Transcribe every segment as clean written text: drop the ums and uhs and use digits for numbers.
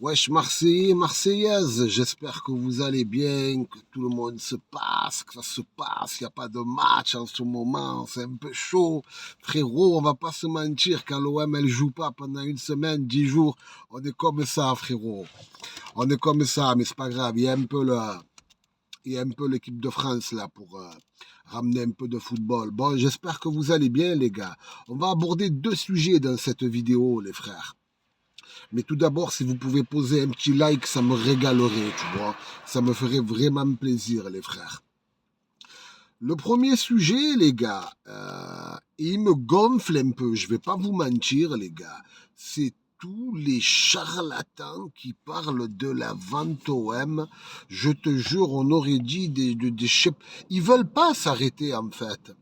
Wesh Marseillais, Marseillaise, j'espère que vous allez bien, que tout le monde se passe, que ça se passe, il n'y a pas de match en ce moment, c'est un peu chaud. Frérot, on va pas se mentir, quand l'OM elle joue pas pendant une semaine, 10 jours, on est comme ça, frérot. On est comme ça, mais c'est pas grave, il y a un peu l'équipe de France là pour ramener un peu de football. Bon, j'espère que vous allez bien les gars. On va aborder deux sujets dans cette vidéo, les frères. Mais tout d'abord, si vous pouvez poser un petit like, ça me régalerait, tu vois. Ça me ferait vraiment plaisir, les frères. Le premier sujet, les gars, il me gonfle un peu, je vais pas vous mentir, les gars. C'est tous les charlatans qui parlent de la vente OM. Je te jure, on aurait dit des ils veulent pas s'arrêter, en fait.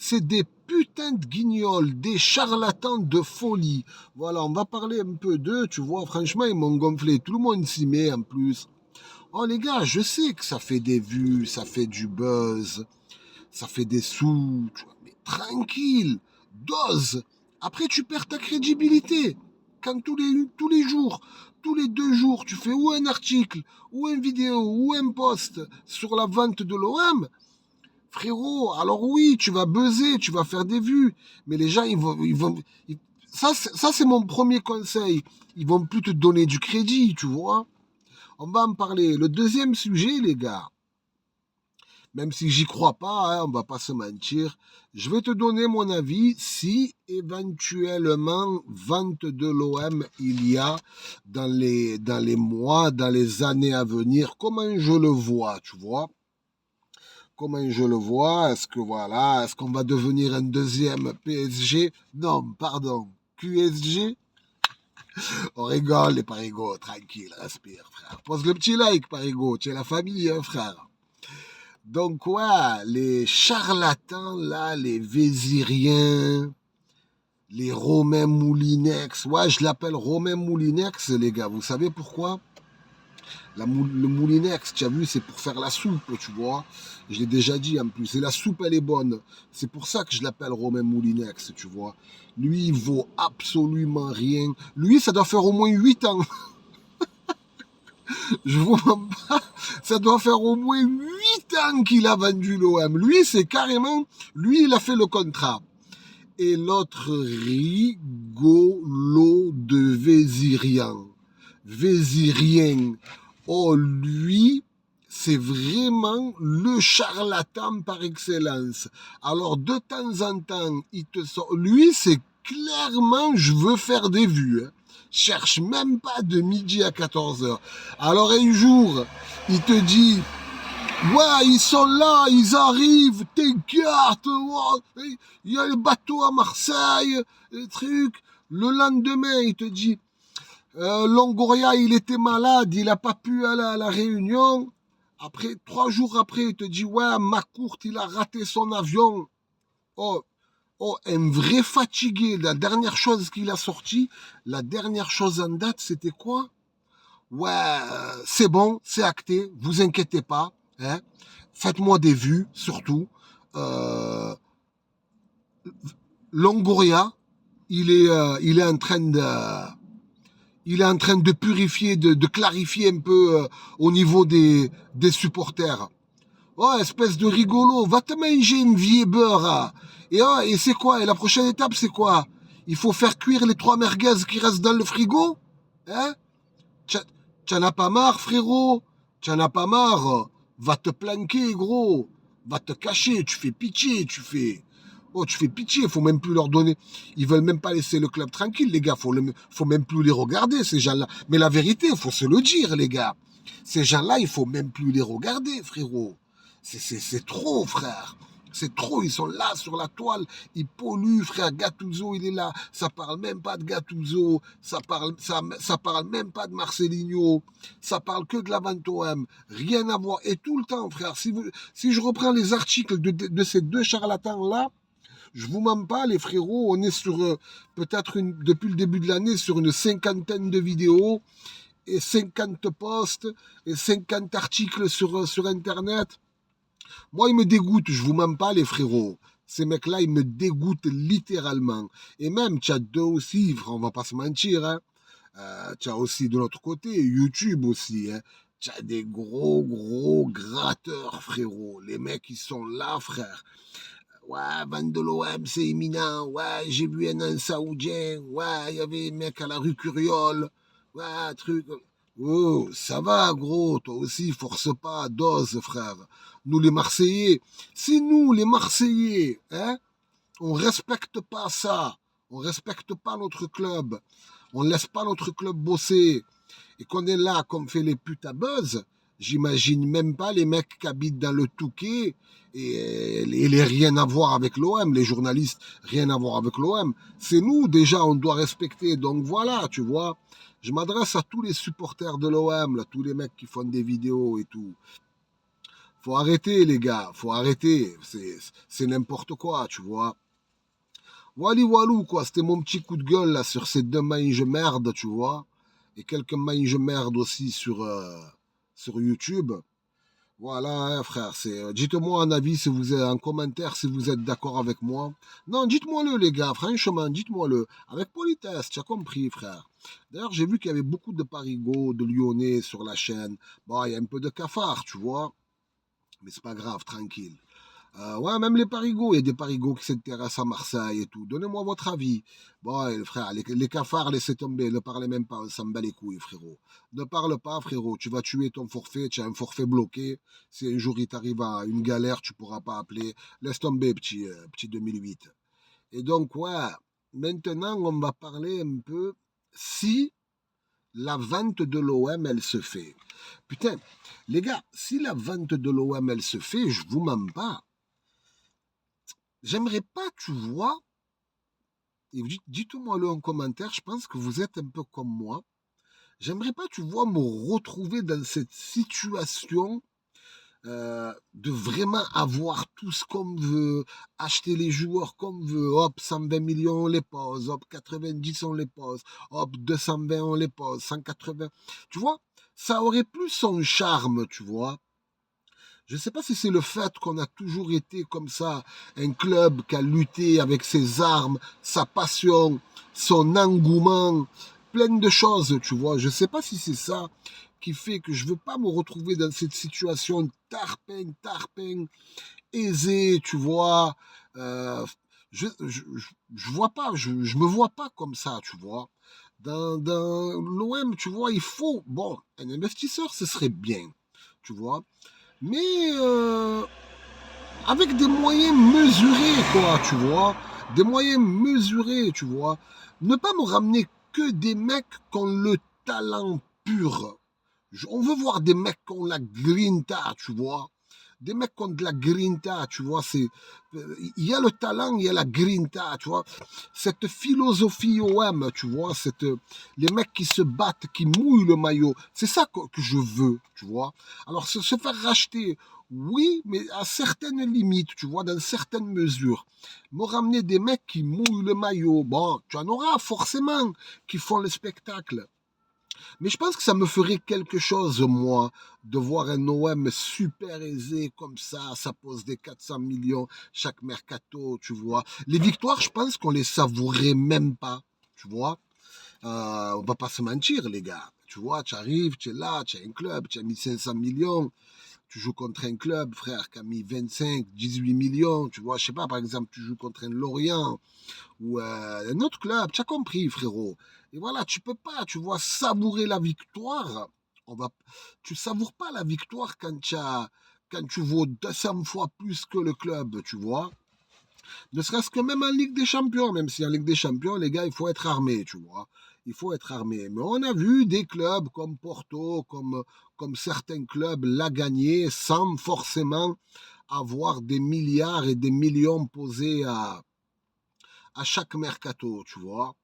C'est des putains de guignols, des charlatans de folie. Voilà, on va parler un peu d'eux, tu vois. Franchement, ils m'ont gonflé. Tout le monde s'y met en plus. Oh les gars, je sais que ça fait des vues, ça fait du buzz, ça fait des sous, tu vois, mais tranquille, dose. Après, tu perds ta crédibilité. Quand tous les jours, tous les 2 jours, tu fais ou un article, ou une vidéo, ou un post sur la vente de l'OM, frérot, alors oui, tu vas buzzer, tu vas faire des vues, mais les gens, ça c'est mon premier conseil. Ils vont plus te donner du crédit, tu vois. On va en parler. Le deuxième sujet, les gars, même si j'y crois pas, hein, on va pas se mentir, je vais te donner mon avis si éventuellement vente de l'OM il y a dans les mois, dans les années à venir, comment je le vois, tu vois. Comment je le vois, est-ce que voilà, est-ce qu'on va devenir un deuxième PSG? Non, pardon, QSG? On rigole les parigots, tranquille, respire, frère. Pose le petit like, parigot, tu es la famille, hein, frère. Donc, ouais, les charlatans, là, les Vésiriens, les Romains Moulinex. Ouais, je l'appelle Romain Moulinex, les gars. Vous savez pourquoi? Le Moulinex, tu as vu, c'est pour faire la soupe, tu vois. Je l'ai déjà dit en plus. Et la soupe, elle est bonne. C'est pour ça que je l'appelle Romain Moulinex, tu vois. Lui, il vaut absolument rien. Lui, ça doit faire au moins 8 ans. Je vous mens pas. Ça doit faire au moins 8 ans qu'il a vendu l'OM. Lui, c'est carrément... Lui, il a fait le contrat. Et l'autre rigolo de Vésirien. Vésirien. Oh, lui, c'est vraiment le charlatan par excellence. Alors, de temps en temps, il te sort... Lui, c'est clairement, je veux faire des vues. Hein. Cherche même pas de midi à 14 heures. Alors, un jour, il te dit... Ouais, ils sont là, ils arrivent, t'inquiète, il y a le bateau à Marseille, les trucs. Le lendemain, il te dit, Longoria, il était malade, il n'a pas pu aller à la réunion. Après, 3 jours après, il te dit, ouais, Macourt, il a raté son avion. Oh, oh, un vrai fatigué. La dernière chose qu'il a sorti, la dernière chose en date, c'était quoi? Ouais, c'est bon, c'est acté, vous inquiétez pas. Hein. Faites-moi des vues, surtout. Euh, Longoria, il est en train de... Il est en train de purifier, de clarifier un peu au niveau des supporters. Oh, espèce de rigolo, va te manger une vieille beurre. Hein. Et c'est quoi? Et la prochaine étape, c'est quoi? Il faut faire cuire les 3 merguez qui restent dans le frigo? Hein? Tu en as pas marre, frérot? Tu en as pas marre? Va te planquer, gros. Va te cacher. Tu fais pitié, tu fais. Oh, tu fais pitié. Faut même plus leur donner. Ils veulent même pas laisser le club tranquille, les gars. Faut même plus les regarder, ces gens-là. Mais la vérité, faut se le dire, les gars. Ces gens-là, il faut même plus les regarder, frérot. C'est trop, frère. C'est trop, ils sont là sur la toile, ils polluent, frère. Gattuso, il est là. Ça parle même pas de Gattuso, ça parle même pas de Marcelinho, ça parle que de la vente OM. Rien à voir. Et tout le temps, frère, si je reprends les articles de ces deux charlatans-là, je vous mens pas, les frérots, on est sur peut-être depuis le début de l'année sur une cinquantaine de vidéos et 50 posts et 50 articles sur Internet. Moi, ils me dégoûtent, je vous mens pas, les frérots. Ces mecs-là, ils me dégoûtent littéralement. Et même, Tchad 2 aussi, on va pas se mentir, hein. Tu as aussi de l'autre côté YouTube aussi, hein. Tu as des gros gratteurs, frérot. Les mecs, ils sont là, frère. Ouais, vendre de l'OM, c'est imminent. Ouais, j'ai vu un Saoudien. Ouais, il y avait un mec à la rue Curiole. Ouais, truc. Oh, ça va, gros. Toi aussi, force pas, dose, frère. Nous, les Marseillais, c'est nous, les Marseillais, hein. On respecte pas ça. On respecte pas notre club. On laisse pas notre club bosser. Et qu'on est là, comme fait les putes à buzz, j'imagine même pas les mecs qui habitent dans le Touquet et les rien à voir avec l'OM, les journalistes, rien à voir avec l'OM. C'est nous, déjà, on doit respecter. Donc voilà, tu vois. Je m'adresse à tous les supporters de l'OM, là, tous les mecs qui font des vidéos et tout. Faut arrêter, les gars, faut arrêter. C'est n'importe quoi, tu vois. Wally Walou, quoi, c'était mon petit coup de gueule, là, sur ces deux mange merde, tu vois. Et quelques mange merde aussi sur YouTube. Voilà, hein, frère, dites-moi un avis si vous êtes un commentaire si vous êtes d'accord avec moi. Non, dites-moi-le, les gars, franchement, dites-moi-le. Avec politesse, tu as compris, frère. D'ailleurs, j'ai vu qu'il y avait beaucoup de parigots, de lyonnais sur la chaîne. Bon, il y a un peu de cafard, tu vois. Mais c'est pas grave, tranquille. Ouais, même les parigots, il y a des parigots qui s'intéressent à Marseille et tout. Donnez-moi votre avis. Bon, frère, les cafards, laissez tomber, ne parlez même pas, on s'en bat les couilles, frérot. Ne parle pas, frérot, tu vas tuer ton forfait, tu as un forfait bloqué. Si un jour il t'arrive à une galère, tu pourras pas appeler. Laisse tomber, petit 2008. Et donc, ouais, maintenant, on va parler un peu si la vente de l'OM, elle se fait. Putain, les gars, si la vente de l'OM, elle se fait, je vous mens pas. J'aimerais pas, tu vois, et dites-moi-le en commentaire, je pense que vous êtes un peu comme moi. J'aimerais pas, tu vois, me retrouver dans cette situation de vraiment avoir tout ce qu'on veut, acheter les joueurs comme veut, hop, 120 millions on les pose, hop, 90 on les pose, hop, 220 on les pose, 180. Tu vois, ça aurait plus son charme, tu vois. Je ne sais pas si c'est le fait qu'on a toujours été comme ça, un club qui a lutté avec ses armes, sa passion, son engouement, plein de choses, tu vois. Je ne sais pas si c'est ça qui fait que je ne veux pas me retrouver dans cette situation tarpin, aisée, tu vois. Euh, je vois pas, je me vois pas comme ça, tu vois. Dans l'OM, tu vois, il faut, bon, un investisseur, ce serait bien, tu vois, mais avec des moyens mesurés, quoi, tu vois. Des moyens mesurés, tu vois. Ne pas me ramener que des mecs qui ont le talent pur. On veut voir des mecs qui ont la grinta, tu vois. Des mecs qui ont de la grinta, tu vois. Il y a le talent, il y a la grinta, tu vois. Cette philosophie OM, tu vois. Les mecs qui se battent, qui mouillent le maillot. C'est ça que je veux, tu vois. Alors, se faire racheter, oui, mais à certaines limites, tu vois, dans certaines mesures. Me ramener des mecs qui mouillent le maillot, bon, tu en auras forcément qui font le spectacle. Mais je pense que ça me ferait quelque chose, moi, de voir un OM super aisé comme ça pose des 400 millions chaque mercato, tu vois. Les victoires, je pense qu'on les savourait même pas, tu vois. On va pas se mentir, les gars. Tu vois, tu arrives, tu es là, tu as un club, tu as mis 500 millions, tu joues contre un club, frère, qui a mis 25, 18 millions, tu vois, je sais pas, par exemple, tu joues contre un Lorient ou un autre club, tu as compris, frérot. Et voilà, tu peux pas, tu vois, savourer la victoire. Tu savoures pas la victoire quand tu vaux 200 fois plus que le club, tu vois. Ne serait-ce que même en Ligue des Champions, même si en Ligue des Champions, les gars, il faut être armé, tu vois. Il faut être armé. Mais on a vu des clubs comme Porto, comme certains clubs la gagner sans forcément avoir des milliards et des millions posés à chaque mercato, tu vois.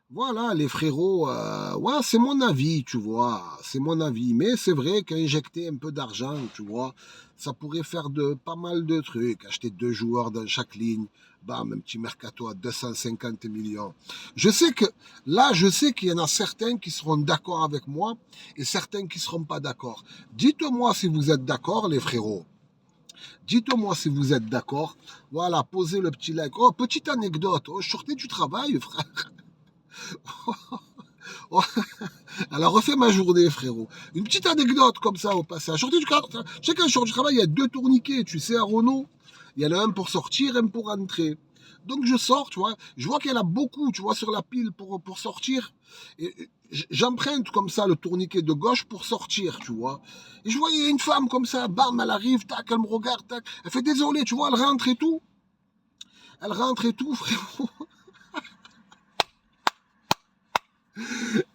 Voilà, les frérots, ouais, c'est mon avis, tu vois, c'est mon avis. Mais c'est vrai qu'injecter un peu d'argent, tu vois, ça pourrait faire pas mal de trucs. Acheter deux joueurs dans chaque ligne, bam, un petit mercato à 250 millions. Je sais qu'il y en a certains qui seront d'accord avec moi et certains qui seront pas d'accord. Dites-moi si vous êtes d'accord, les frérots. Dites-moi si vous êtes d'accord. Voilà, posez le petit like. Oh, petite anecdote. Oh, je sortais du travail, frère. Elle a refait ma journée, frérot. Une petite anecdote comme ça au passage. Je sais qu'un jour du travail, il y a 2 tourniquets, tu sais, à Renault. Il y en a un pour sortir, un pour entrer. Donc je sors, tu vois. Je vois qu'il y en a beaucoup, tu vois, sur la pile pour sortir. Et j'emprunte comme ça le tourniquet de gauche pour sortir, tu vois. Et je vois, il y a une femme comme ça, bam, elle arrive, tac, elle me regarde, tac. Elle fait désolé, tu vois, elle rentre et tout. Elle rentre et tout, frérot.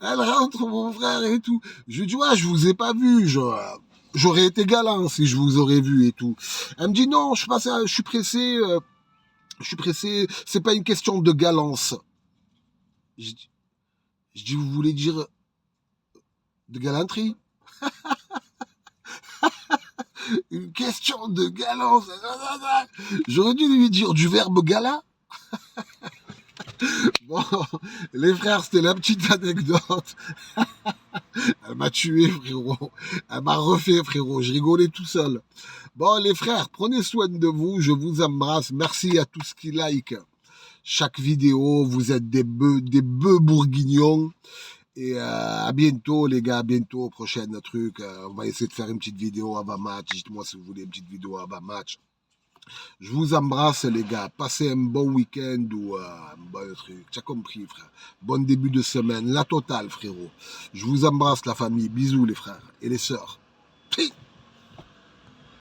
Elle rentre, mon frère, et tout. Je lui dis, ouais, je vous ai pas vu, j'aurais été galant si je vous aurais vu et tout. Elle me dit, non, je suis pressé, c'est pas une question de galance. Je, je dis, vous voulez dire de galanterie? Une question de galance. J'aurais dû lui dire du verbe gala. Bon, les frères, c'était la petite anecdote. Elle m'a tué, frérot. Elle m'a refait, frérot. Je rigolais tout seul. Bon, les frères, prenez soin de vous. Je vous embrasse. Merci à tous qui like chaque vidéo. Vous êtes des bœufs bourguignons. Et à bientôt, les gars. À bientôt au prochain truc. On va essayer de faire une petite vidéo avant match. Dites-moi si vous voulez une petite vidéo avant match. Je vous embrasse, les gars. Passez un bon week-end ou un bon truc. Tu as compris, frère. Bon début de semaine. La totale, frérot. Je vous embrasse, la famille. Bisous, les frères et les sœurs.